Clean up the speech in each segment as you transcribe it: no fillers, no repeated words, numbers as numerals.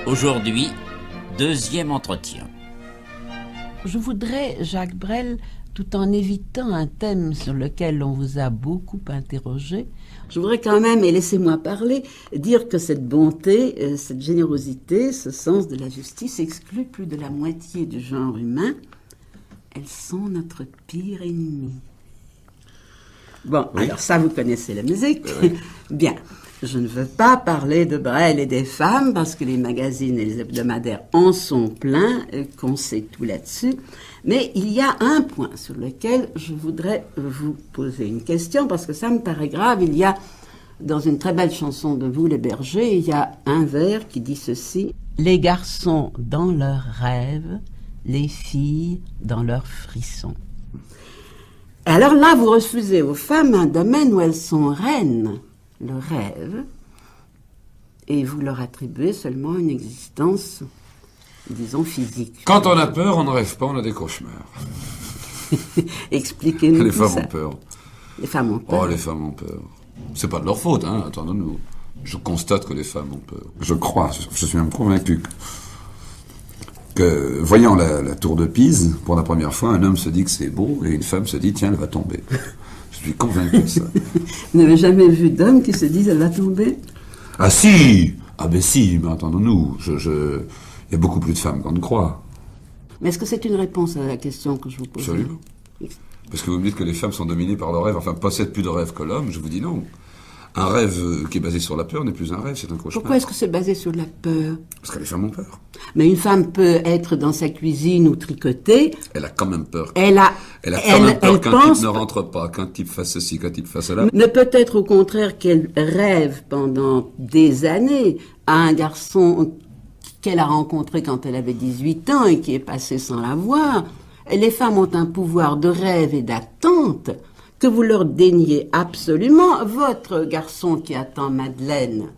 Aujourd'hui, deuxième entretien. Je voudrais, Jacques Brel, tout en évitant un thème sur lequel on vous a beaucoup interrogé, je voudrais quand même, et laissez-moi parler, dire que cette bonté, cette générosité, ce sens de la justice exclut plus de la moitié du genre humain. Elles sont notre pire ennemi. Bon, oui. Alors ça, vous connaissez la musique. Oui. Bien. Je ne veux pas parler de Brel et des femmes, parce que les magazines et les hebdomadaires en sont pleins, qu'on sait tout là-dessus. Mais il y a un point sur lequel je voudrais vous poser une question, parce que ça me paraît grave. Il y a, dans une très belle chanson de vous, les bergers, il y a un vers qui dit ceci. Les garçons dans leurs rêves, les filles dans leurs frissons. Alors là, vous refusez aux femmes un domaine où elles sont reines, le rêve, et vous leur attribuez seulement une existence, disons, physique. Quand on a peur, on ne rêve pas, on a des cauchemars. Expliquez-nous les tout femmes ça. ont peur. Les femmes ont peur. Oh, les femmes ont peur. C'est pas de leur faute, hein, attendons-nous. Je constate que les femmes ont peur. Je crois, je suis même convaincu que voyant la tour de Pise, pour la première fois, un homme se dit que c'est beau, et une femme se dit, tiens, elle va tomber. Je suis convaincu de ça. Vous n'avez jamais vu d'homme qui se dise elle va tomber? Ah si! Ah ben si, mais attendons-nous. Il y a beaucoup plus de femmes qu'on ne croit. Mais est-ce que c'est une réponse à la question que je vous pose? Absolument. Parce que vous me dites que les femmes sont dominées par le rêve, enfin possèdent plus de rêve que l'homme, je vous dis non. Un rêve qui est basé sur la peur n'est plus un rêve, c'est un cauchemar. Pourquoi est-ce que c'est basé sur la peur? Parce que les femmes ont peur. Mais une femme peut être dans sa cuisine ou tricoter. Elle a quand même peur. Elle a quand même peur qu'un type ne rentre pas, qu'un type fasse ceci, qu'un type fasse cela. Mais peut-être au contraire qu'elle rêve pendant des années à un garçon qu'elle a rencontré quand elle avait 18 ans et qui est passé sans la voir. Les femmes ont un pouvoir de rêve et d'attente que vous leur déniez absolument. Votre garçon qui attend Madeleine.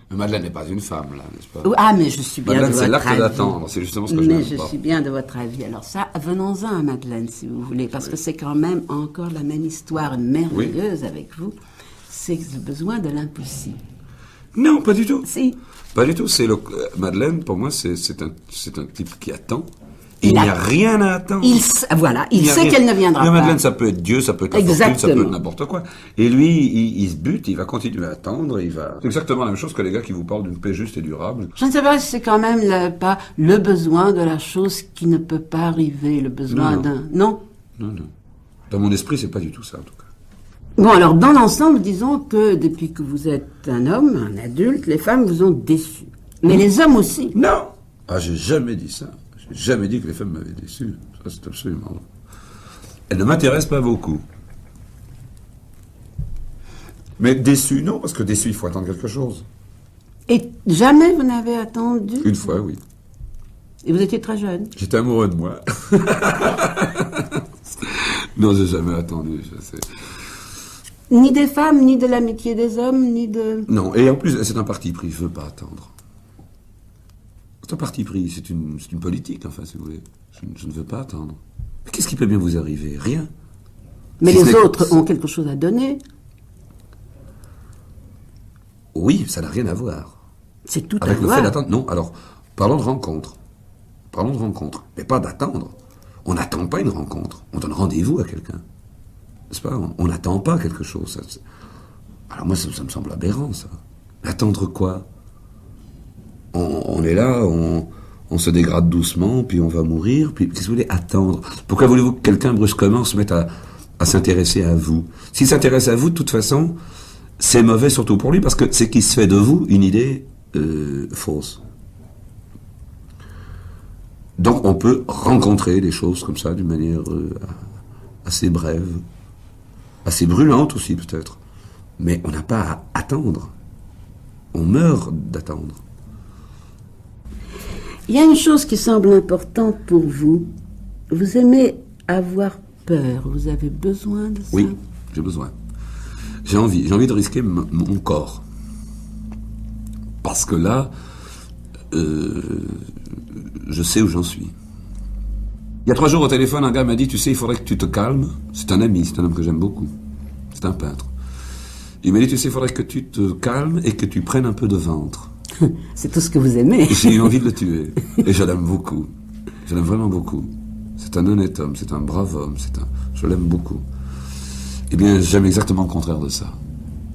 Mais Madeleine n'est pas une femme, là, n'est-ce pas? Ah, mais je suis bien Madeleine, de votre avis. c'est l'acte d'attendre, c'est justement ce que je n'aime pas. Mais je suis bien de votre avis. Alors ça, venons-en à Madeleine, si vous voulez, parce que c'est quand même encore la même histoire merveilleuse avec vous. C'est le besoin de l'impossible. Non, pas du tout. Si. Pas du tout. Madeleine, pour moi, c'est un type qui attend. Il n'y a rien à attendre. Il sait qu'elle ne viendra pas. Madeleine, ça peut être Dieu, ça peut être la fortune, ça peut être n'importe quoi. Et lui, il se bute, il va continuer à attendre, C'est exactement la même chose que les gars qui vous parlent d'une paix juste et durable. Je ne sais pas si c'est quand même pas le besoin de la chose qui ne peut pas arriver, le besoin d'un... Non. Non. Dans mon esprit, c'est pas du tout ça, en tout cas. Bon, alors, dans l'ensemble, disons que depuis que vous êtes un homme, un adulte, les femmes vous ont déçu. Mais les hommes aussi. Non. Ah, j'ai jamais dit ça. J'ai jamais dit que les femmes m'avaient déçu. Ça, c'est absolument... Elles ne m'intéressent pas beaucoup. Mais déçu, non, parce que déçu, il faut attendre quelque chose. Et jamais vous n'avez attendu? Une fois, oui. Et vous étiez très jeune? J'étais amoureux de moi. Non, j'ai jamais attendu, je sais. Ni des femmes, ni de l'amitié des hommes, ni de... Non, et en plus, c'est un parti pris, je veux pas attendre. C'est un parti pris, c'est une politique, enfin, si vous voulez. Je ne veux pas attendre. Mais qu'est-ce qui peut bien vous arriver? Rien. Mais les autres ont quelque chose à donner. Oui, ça n'a rien à voir. C'est tout avec à le voir. fait d'attendre. Non, alors, parlons de rencontre. Parlons de rencontre, mais pas d'attendre. On n'attend pas une rencontre, on donne rendez-vous à quelqu'un. N'est-ce pas? On n'attend pas quelque chose. Alors moi, ça me semble aberrant, ça. Attendre quoi? On est là, on se dégrade doucement, puis on va mourir, puis qu'est-ce que vous voulez attendre? Pourquoi voulez-vous que quelqu'un brusquement se mette à s'intéresser à vous? S'il s'intéresse à vous, de toute façon, c'est mauvais surtout pour lui, parce que c'est qu'il se fait de vous une idée fausse. Donc on peut rencontrer des choses comme ça d'une manière assez brève, assez brûlante aussi peut-être, mais on n'a pas à attendre. On meurt d'attendre. Il y a une chose qui semble importante pour vous. Vous aimez avoir peur. Vous avez besoin de ça? Oui, j'ai besoin. J'ai envie de risquer mon corps. Parce que là, je sais où j'en suis. Il y a 3 jours au téléphone, un gars m'a dit, tu sais, il faudrait que tu te calmes. C'est un ami, c'est un homme que j'aime beaucoup. C'est un peintre. Il m'a dit, tu sais, il faudrait que tu te calmes et que tu prennes un peu de ventre. C'est tout ce que vous aimez. J'ai eu envie de le tuer. Et je l'aime beaucoup. Je l'aime vraiment beaucoup. C'est un honnête homme, c'est un brave homme, je l'aime beaucoup. Eh bien, j'aime exactement le contraire de ça.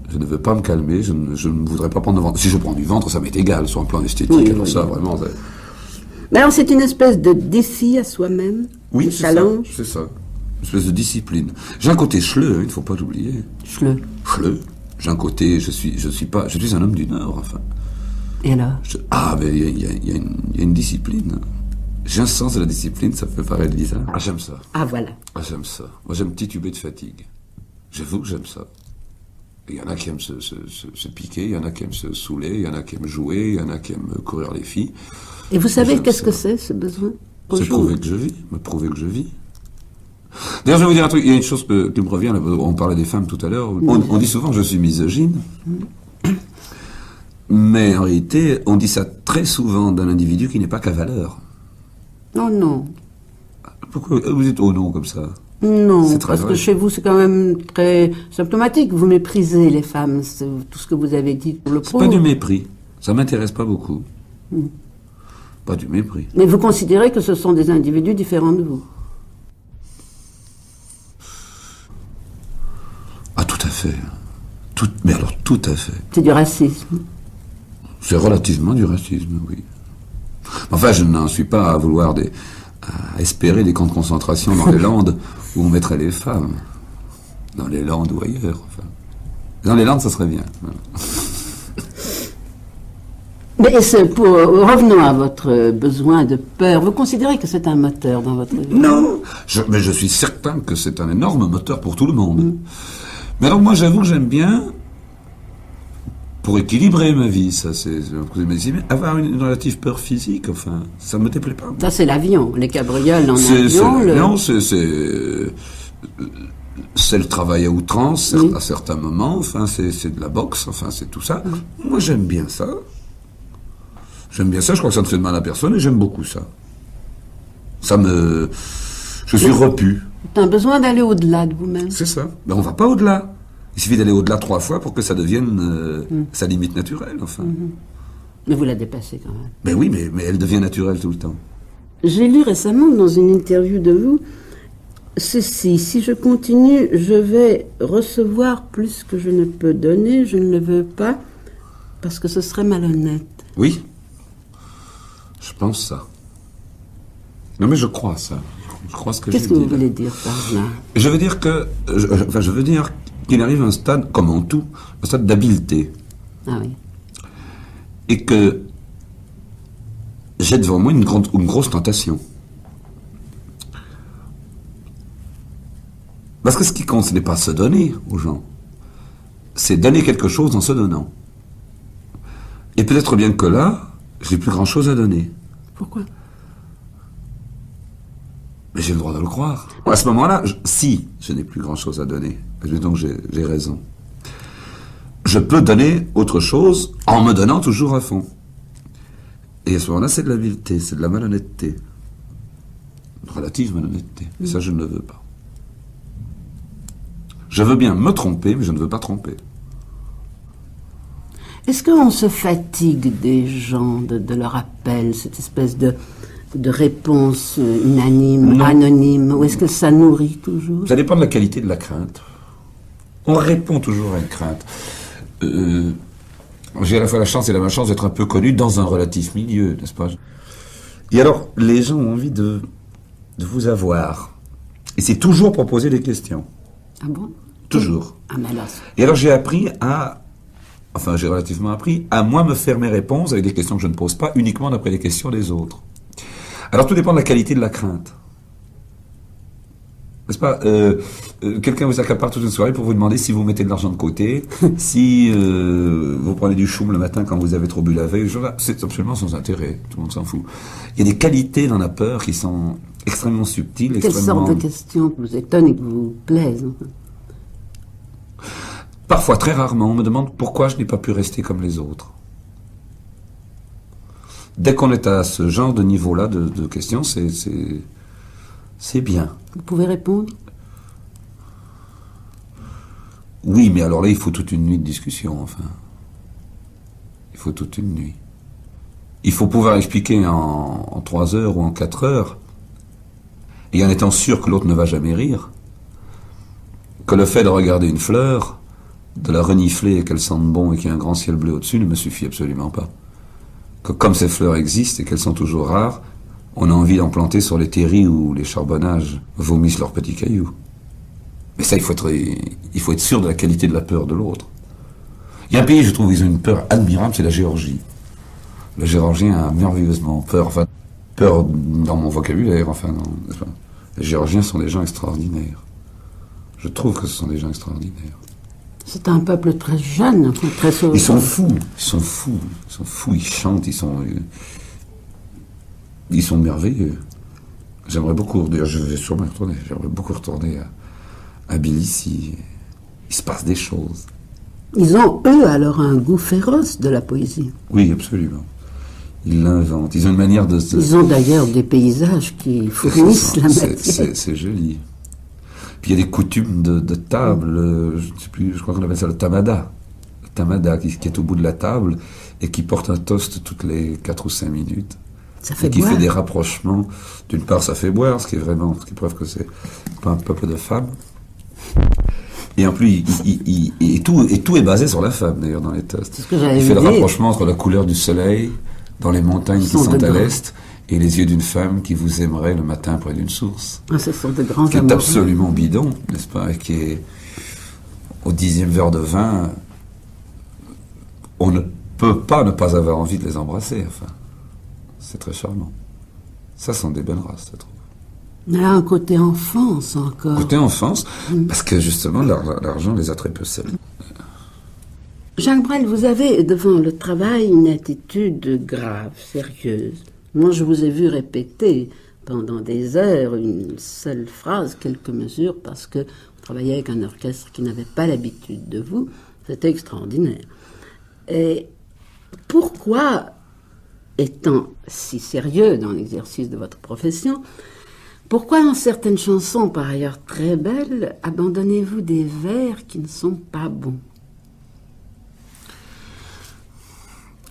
Je ne veux pas me calmer, je ne voudrais pas prendre le ventre. Si je prends du ventre, ça m'est égal, sur un plan esthétique Oui, et tout oui, ça, oui. vraiment. Mais alors, c'est une espèce de défi à soi-même, Oui, de c'est ça, challenge. c'est ça. Une espèce de discipline. J'ai un côté chleux, il ne faut pas l'oublier. Chleux. Chleux. J'ai un côté, je suis un homme du Nord, enfin. Et alors? Mais il y a une discipline. J'ai un sens de la discipline, ça peut paraître bizarre. Ah, j'aime ça. Ah, voilà. Ah, j'aime ça. Moi, j'aime tituber de fatigue. J'avoue que j'aime ça. Il y en a qui aiment se piquer, il y en a qui aiment se saouler, il y en a qui aiment jouer, il y en a qui aiment courir les filles. Et vous savez J'aime qu'est-ce ça. que c'est, ce besoin? C'est prouver que je vis, me prouver que je vis. D'ailleurs, je vais vous dire un truc, il y a une chose qui me revient, là, on parlait des femmes tout à l'heure, on dit souvent que je suis misogyne, mais en réalité, on dit ça très souvent d'un individu qui n'est pas qu'à valeur. Non, non. Pourquoi vous dites oh non comme ça? Non, C'est très parce vrai. que chez vous, c'est quand même très symptomatique. Vous méprisez les femmes. C'est tout ce que vous avez dit pour le C'est prouve. pas du mépris, ça m'intéresse pas beaucoup. Pas du mépris. Mais vous considérez que ce sont des individus différents de vous. Ah, tout à fait. Mais alors, tout à fait. C'est du racisme. C'est relativement du racisme, oui. Enfin, je n'en suis pas à vouloir à espérer des camps de concentration dans les Landes où on mettrait les femmes. Dans les Landes ou ailleurs, enfin. Dans les Landes, ça serait bien. Voilà. Mais revenons à votre besoin de peur. Vous considérez que c'est un moteur dans votre vie? Non, mais je suis certain que c'est un énorme moteur pour tout le monde. Mais alors moi, j'avoue que j'aime bien, pour équilibrer ma vie, ça c'est avoir une relative peur physique, enfin, ça me déplaît pas. Ça, c'est l'avion. Les cabrioles en C'est avion. l'avion, c'est le travail à outrance, Oui. à certains moments, enfin, c'est de la boxe, enfin, c'est tout ça. Moi, j'aime bien ça. J'aime bien ça, je crois que ça ne fait de mal à personne, et j'aime beaucoup ça. Je suis repu. C'est un besoin d'aller au-delà de vous-même. C'est ça. Mais on va pas au-delà. Il suffit d'aller au-delà 3 fois pour que ça devienne sa limite naturelle, enfin. Mais vous la dépassez quand même. Ben oui, mais elle devient naturelle tout le temps. J'ai lu récemment dans une interview de vous ceci: si je continue, je vais recevoir plus que je ne peux donner, je ne le veux pas, parce que ce serait malhonnête. Oui. Je pense ça. Non, mais je crois ça. Je crois ce que j'ai Qu'est-ce dit. que vous là. voulez dire par là? Je veux dire que... je veux dire qu'il arrive à un stade, comme en tout, un stade d'habileté. Ah oui. Et que j'ai devant moi une grosse tentation. Parce que ce qui compte, ce n'est pas se donner aux gens. C'est donner quelque chose en se donnant. Et peut-être bien que là, je n'ai plus grand-chose à donner. Pourquoi? Mais j'ai le droit de le croire. À ce moment-là, si je n'ai plus grand-chose à donner, donc j'ai raison, je peux donner autre chose en me donnant toujours à fond. Et à ce moment-là, c'est de l'habileté, c'est de la malhonnêteté. Une relative malhonnêteté. Et ça, je ne le veux pas. Je veux bien me tromper, mais je ne veux pas tromper. Est-ce qu'on se fatigue des gens, de leur appel, cette espèce de réponse unanime, Non. anonyme, ou est-ce que ça nourrit toujours? Ça dépend de la qualité de la crainte. On répond toujours à une crainte. J'ai à la fois la chance et la malchance d'être un peu connu dans un relatif milieu, n'est-ce pas? Et alors, les gens ont envie de vous avoir. Et c'est toujours pour poser des questions. Ah bon? Toujours. Ah mais alors, Et alors j'ai j'ai relativement appris à moi me faire mes réponses avec des questions que je ne pose pas, uniquement d'après les questions des autres. Alors tout dépend de la qualité de la crainte. N'est-ce pas? Quelqu'un vous accapare toute une soirée pour vous demander si vous mettez de l'argent de côté, si vous prenez du choum le matin quand vous avez trop bu la veille, c'est absolument sans intérêt, tout le monde s'en fout. Il y a des qualités dans la peur qui sont extrêmement subtiles, quelle extrêmement... sorte de questions vous étonnent et qui vous plaisent? Parfois, très rarement, on me demande pourquoi je n'ai pas pu rester comme les autres. Dès qu'on est à ce genre de niveau-là de questions, c'est bien. Vous pouvez répondre? Oui, mais alors là, il faut toute une nuit de discussion, enfin. Il faut toute une nuit. Il faut pouvoir expliquer en 3 heures ou en 4 heures, et en étant sûr que l'autre ne va jamais rire, que le fait de regarder une fleur, de la renifler et qu'elle sente bon et qu'il y a un grand ciel bleu au-dessus ne me suffit absolument pas. Que comme ces fleurs existent et qu'elles sont toujours rares, on a envie d'en planter sur les terris où les charbonnages vomissent leurs petits cailloux. Mais ça, il faut être sûr de la qualité de la peur de l'autre. Il y a un pays, je trouve, où ils ont une peur admirable, c'est la Géorgie. Le Géorgien a merveilleusement peur, enfin, peur dans mon vocabulaire, enfin, non, n'est-ce pas ? Les Géorgiens sont des gens extraordinaires. Je trouve que ce sont des gens extraordinaires. C'est un peuple très jeune, enfin, très sauvage. Ils sont fous, ils chantent, ils sont merveilleux. J'aimerais beaucoup, d'ailleurs je vais sûrement y retourner, j'aimerais beaucoup retourner à Tbilissi. Il se passe des choses. Ils ont, eux, alors un goût féroce de la poésie. Oui, absolument. Ils l'inventent, ils ont une manière de... Ils ont d'ailleurs des paysages qui fournissent la matière. C'est joli. Puis il y a des coutumes de table, je ne sais plus, je crois qu'on appelle ça le tamada. Le tamada qui est au bout de la table et qui porte un toast toutes les 4 ou 5 minutes. Ça fait et qui boire. fait des rapprochements. D'une part, ça fait boire, ce qui prouve que c'est pas un peuple de femmes. Et en plus, tout est basé sur la femme, d'ailleurs, dans les toasts. C'est ce que j'allais Il fait le dire. rapprochement entre la couleur du soleil dans les montagnes qui sont à l'est et les yeux d'une femme qui vous aimerait le matin près d'une source. Ah, ce sont de grands Qui est amoureux. absolument bidon, n'est-ce pas? Et qui est, au 10e verre de vin, on ne peut pas ne pas avoir envie de les embrasser, enfin. C'est très charmant. Ça sont des bonnes races, je trouve. Il y a un côté enfance encore. Côté enfance, parce que justement, l'argent les a très peu salis. Jacques Brel, vous avez devant le travail une attitude grave, sérieuse. Moi, je vous ai vu répéter pendant des heures une seule phrase, quelques mesures, parce que vous travaillez avec un orchestre qui n'avait pas l'habitude de vous. C'était extraordinaire. Et pourquoi, étant si sérieux dans l'exercice de votre profession, pourquoi en certaines chansons, par ailleurs très belles, abandonnez-vous des vers qui ne sont pas bons ?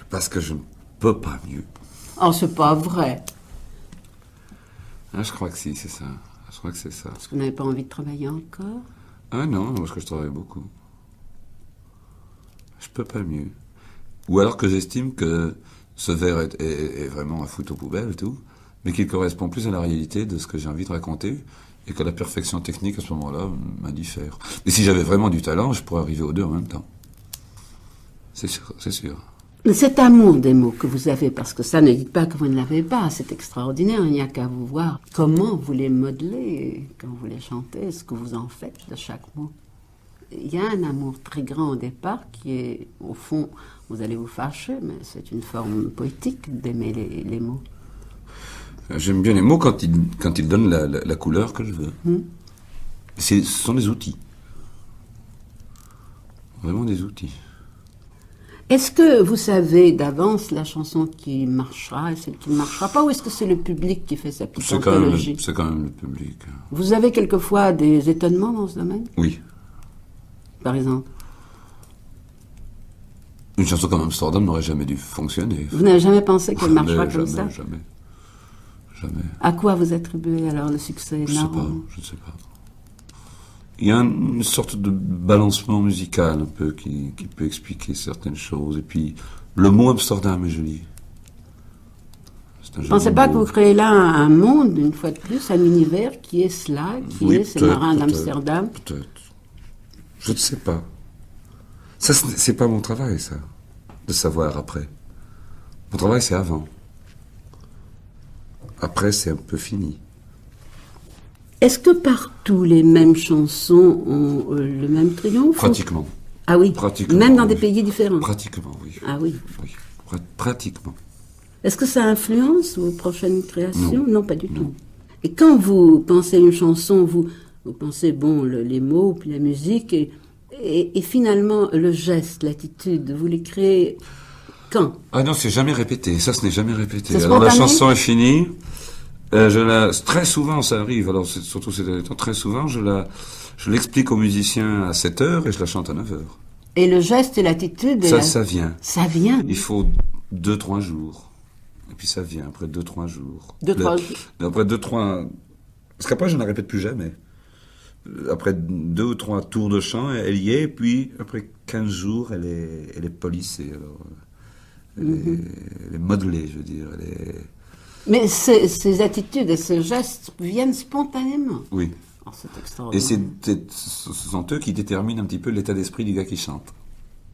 Parce que je ne peux pas mieux. Oh, c'est pas vrai. Ah, je crois que si, c'est ça. Je crois que c'est ça. Est-ce que vous n'avez pas envie de travailler encore ? Ah non, parce que je travaille beaucoup. Je peux pas mieux. Ou alors que j'estime que ce vers est vraiment à foutre aux poubelles et tout, mais qu'il correspond plus à la réalité de ce que j'ai envie de raconter, et que la perfection technique à ce moment-là m'indiffère. Mais si j'avais vraiment du talent, je pourrais arriver aux deux en même temps. C'est sûr, c'est sûr. Cet amour des mots que vous avez, parce que ça ne dit pas que vous ne l'avez pas, c'est extraordinaire, il n'y a qu'à vous voir comment vous les modelez quand vous les chantez, ce que vous en faites de chaque mot. Il y a un amour très grand au départ qui est, au fond, vous allez vous fâcher, mais c'est une forme poétique d'aimer les mots. J'aime bien les mots quand ils donnent la couleur que je veux. Ce sont des outils. Vraiment des outils. Est-ce que vous savez d'avance la chanson qui marchera et celle qui ne marchera pas, ou est-ce que c'est le public qui fait sa petite anthologie ? C'est quand même le public. Vous avez quelquefois des étonnements dans ce domaine ? Oui. Par exemple ? Une chanson comme Amsterdam n'aurait jamais dû fonctionner. Vous n'avez jamais pensé qu'elle marchera comme ça ? Jamais. À quoi vous attribuez alors le succès énorme ? Je ne sais pas. Il y a une sorte de balancement musical un peu qui peut expliquer certaines choses. Et puis, le mot Amsterdam est joli. Vous ne pensez pas que vous créez là un monde, une fois de plus, un univers qui est cela, qui est ces marins d'Amsterdam ? Peut-être. Je ne sais pas. Ça, c'est pas mon travail, ça, de savoir après. Mon travail, c'est avant. Après, c'est un peu fini. Est-ce que partout les mêmes chansons ont le même triomphe ? Pratiquement. Ah oui, Pratiquement, même dans des oui. pays différents ? Pratiquement, oui. Ah oui. Pratiquement. Est-ce que ça influence vos prochaines créations ? Non, pas du Non. tout. Et quand vous pensez à une chanson, vous pensez, bon, les mots, puis la musique, et finalement le geste, l'attitude, vous les créez quand ? Ah non, c'est jamais répété. Ça, ce n'est jamais répété. C'est Alors la spontané ? chanson est finie. Très souvent, ça arrive. Alors surtout ces derniers temps, très souvent, je l'explique aux musiciens à 7 heures et je la chante à 9 heures. Et le geste et l'attitude Ça vient. Ça vient. Il faut 2-3 jours. Et puis ça vient après 2-3 jours. 2-3 jours. Après 2-3... Parce qu'après, je ne la répète plus jamais. Après 2 ou 3 tours de chant, elle y est, et puis après 15 jours, elle est polissée. Alors, elle est modelée, je veux dire. Mais ces attitudes et ces gestes viennent spontanément. Oui. Oh, c'est Et extraordinaire. ce sont eux qui déterminent un petit peu l'état d'esprit du gars qui chante.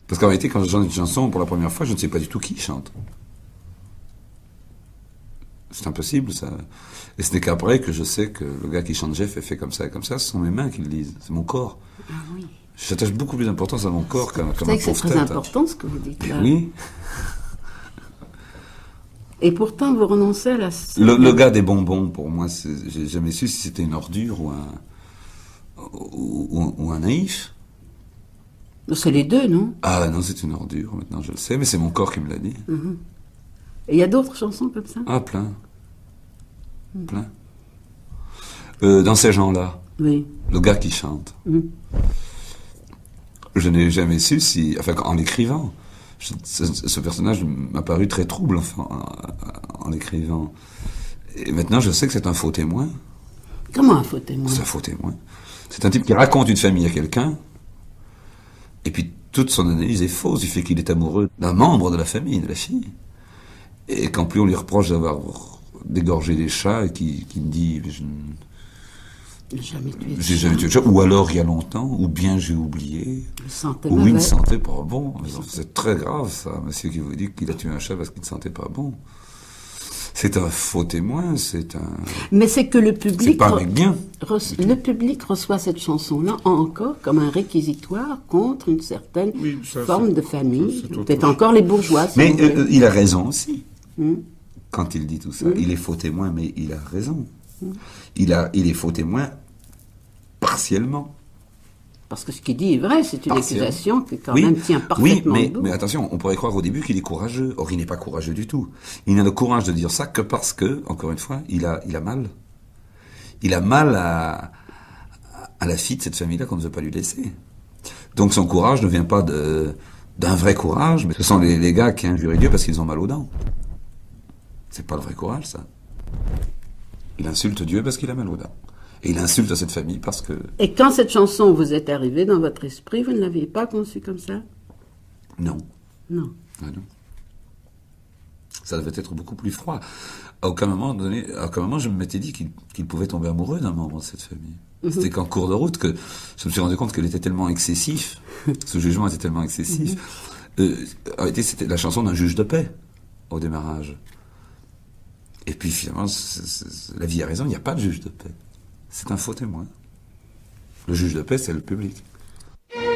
Parce qu'en réalité, quand je chante une chanson pour la première fois, je ne sais pas du tout qui chante. C'est impossible, ça. Et ce n'est qu'après que je sais que le gars qui chante Jeff est fait comme ça et comme ça. Ce sont mes mains qui le disent. C'est mon corps. Ah oui. J'attache beaucoup plus d'importance à mon corps qu'à ma Vous pauvre savez que c'est très tête. important ce que vous dites là. Oui. Et pourtant, vous renoncez à la... Le gars des bonbons, pour moi, j'ai jamais su si c'était une ordure ou un naïf. C'est les deux, non? Ah non, c'est une ordure, maintenant je le sais, mais c'est mon corps qui me l'a dit. Et il y a d'autres chansons comme ça? Ah, plein. Plein. Dans ces gens-là, Oui. le gars qui chante, je n'ai jamais su si... Enfin, en l'écrivant, ce personnage m'a paru très trouble, enfin, en l'écrivant. Et maintenant, je sais que c'est un faux témoin. Comment un faux témoin? C'est un faux témoin. C'est un type qui raconte une famille à quelqu'un, et puis toute son analyse est fausse du fait qu'il est amoureux d'un membre de la famille, de la fille. Et qu'en plus on lui reproche d'avoir dégorgé des chats, et qui me dit Jamais tué de j'ai chat. jamais tué de chat, ou alors il y a longtemps, ou bien j'ai oublié, Il sentait ou il ne mauvais. sentait pas bon. C'est très grave ça, monsieur qui vous dit qu'il a tué un chat parce qu'il ne sentait pas bon. C'est un faux témoin, c'est un... Mais c'est que le C'est public... pas un mec bien. Le public reçoit cette chanson-là encore comme un réquisitoire contre une certaine Oui, ça, forme c'est- de famille. ça, c'est autre Peut-être chose. encore les bourgeois, si Mais vous voulez. il a raison aussi. Hmm. Quand il dit tout ça, il est faux témoin, mais il a raison. Il est faux témoin partiellement. Parce que ce qu'il dit est vrai, c'est une Partiellement. accusation qui quand Oui, même tient parfaitement oui, debout. mais attention, on pourrait croire au début qu'il est courageux. Or, il n'est pas courageux du tout. Il n'a le courage de dire ça que parce que, encore une fois, il a mal. Il a mal à la fille de cette famille-là qu'on ne veut pas lui laisser. Donc son courage ne vient pas d'un vrai courage, mais ce sont les gars qui injurient Dieu parce qu'ils ont mal aux dents. C'est pas le vrai courage, ça. Il insulte Dieu parce qu'il a mal aux dents. Et il insulte cette famille parce que... Et quand cette chanson vous est arrivée dans votre esprit, vous ne l'aviez pas conçue comme ça? Non. Non. Ah non. Ça devait être beaucoup plus froid. À aucun moment donné, je m'étais dit qu'il pouvait tomber amoureux d'un membre de cette famille. C'était qu'en cours de route que je me suis rendu compte qu'elle était tellement excessif, ce jugement était tellement excessif. En réalité, c'était la chanson d'un juge de paix au démarrage. Et puis finalement, la vie a raison, il n'y a pas de juge de paix. C'est un faux témoin. Le juge de paix, c'est le public.